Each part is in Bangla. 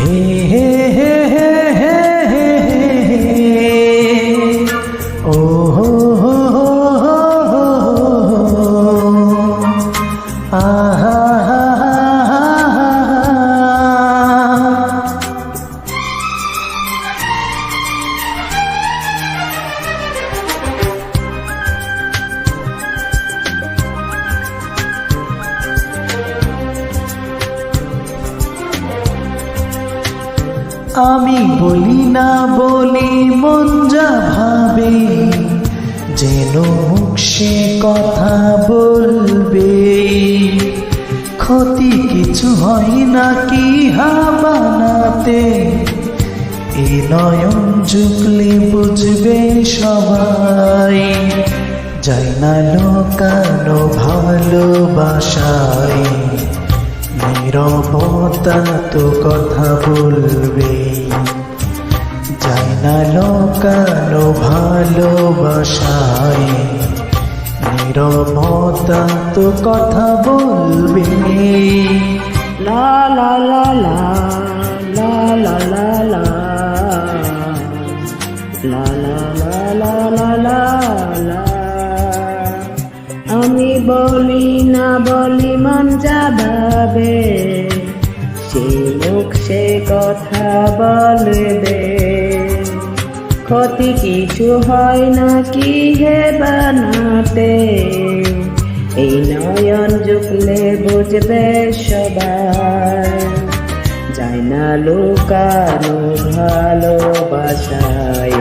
হে হে হে হে হে হে হে ও হো হো হো হো আহা আমি বলি না বলি মন যা ভাবে, যেন মুখ সে কথা বলবে। ক্ষতি কিছু হয় না কি হাবানাতে, এ নয়ন ঝুঁকলে বুঝবে সবাই। যাই না লোকানো ভালোবাসায়, নীরবতা তো কথা বলবে। যাই না লোকানো ভালোবাসায়, নীরবতা তো কথা বলবে। লা লা লা লা লা লা লা লা লা লা লা লা লা লা। আমি বলি না বলি মন যা ভাবে, সে মুখ সে কথা বলবে। ক্ষতি কিছু হয় না কি হে বানাতে, এই নয়ন ঝুঁকলে বুঝবে সবাই। যায় না লুকানো ভালোবাসায়,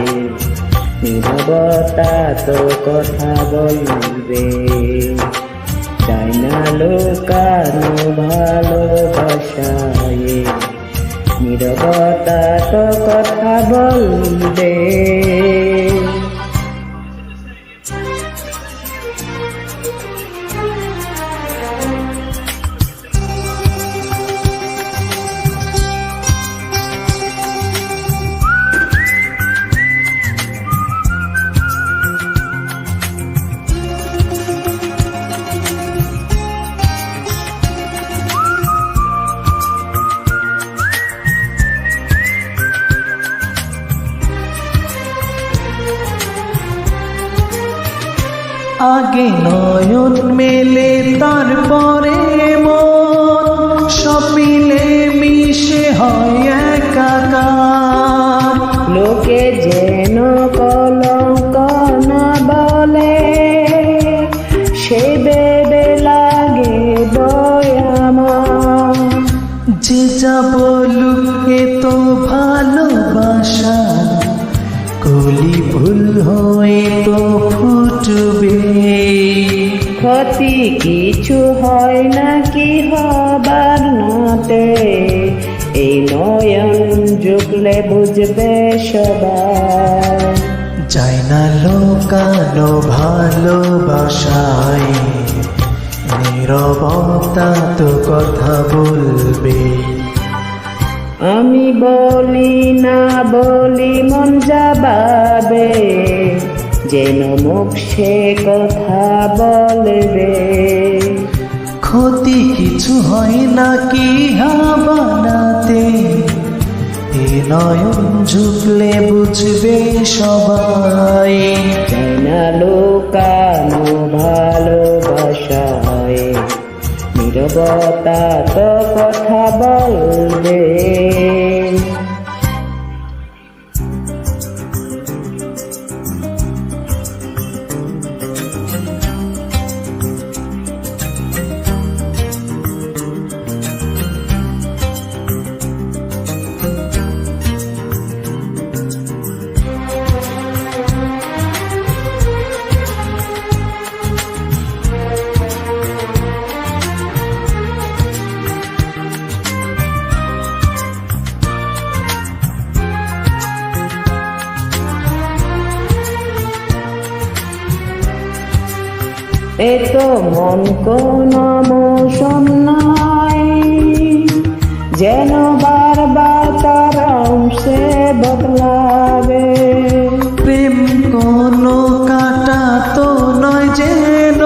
নীরবতা তো কথা বলবে। যায় না লুকানো ভালোবাসায়, নীরবতা তো কথা বলবে। আগে নয়ন মেলে তারপরে মন, সব মিলে মিশে হয় একাকার। লোকে যেন কলঙ্ক না বলে, সে বেবে লাগে বয়ামা। যে যা বলুক এ তো ভালোবাসা, কলি ভুল হয়ে তো ফুটবে। ক্ষতি কিছু হয় না কি হবার নাতে, এই নয়ন ঝুঁকলে বুঝবে সবাই। যায় না লোকানো ভালোবাসায়, নীরবতা তো কথা বলবে। আমি বলি না বলি মন যা ভাবে, যেন মুখ সে কথা বলবে। ক্ষতি কিছু হয় না কি হাবানাতে, এ নয়ন ঝুঁকলে বুঝবে সবাই। যায় না লুকানো ভালোবাসায়, নীরবতা তো কথা বলবে। এ তো মন কোন মৌসুম নাই, যেন বারবার তার অংশে বদলাবে। প্রেম কোনো কাটা তো নয় যেন,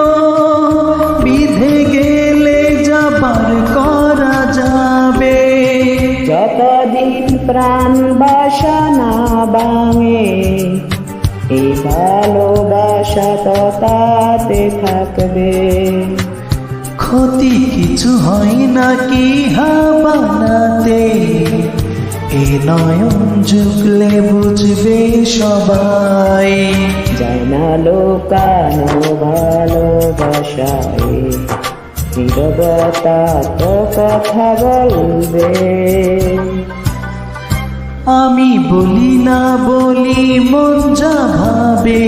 বিধে গেলে যাবার করা যাবে। যত যতদিন প্রাণ বাসনা ভাঙে, এই ভালোবাসা তো তাতে থাকবে। ক্ষতি কিছু হয় নাকি হাবানাতে, এ নয়ন ঝুঁকলে বুঝবে সবাই। যায় না লোকানো ভালোবাসায়, নীরবতা তো কথা বলবে। আমি বলি না বলি মন যা ভাবে,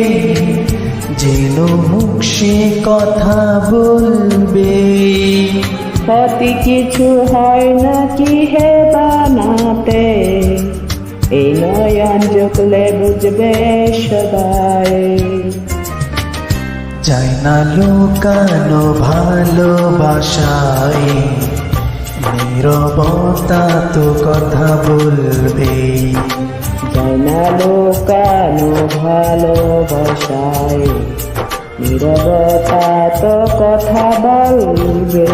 যেন মুখ সে কথা বলবে। ক্ষতি কিছু হয় নাকি হে বানাতে, এই নয়ন ঝুঁকলে বুঝবে সবাই। যায় না লুকানো ভালোবাসায়, নীরবতা তো কথা বলবে। যায় না লুকানো ভালোবাসায়, নীরবতা তো কথা বলবে।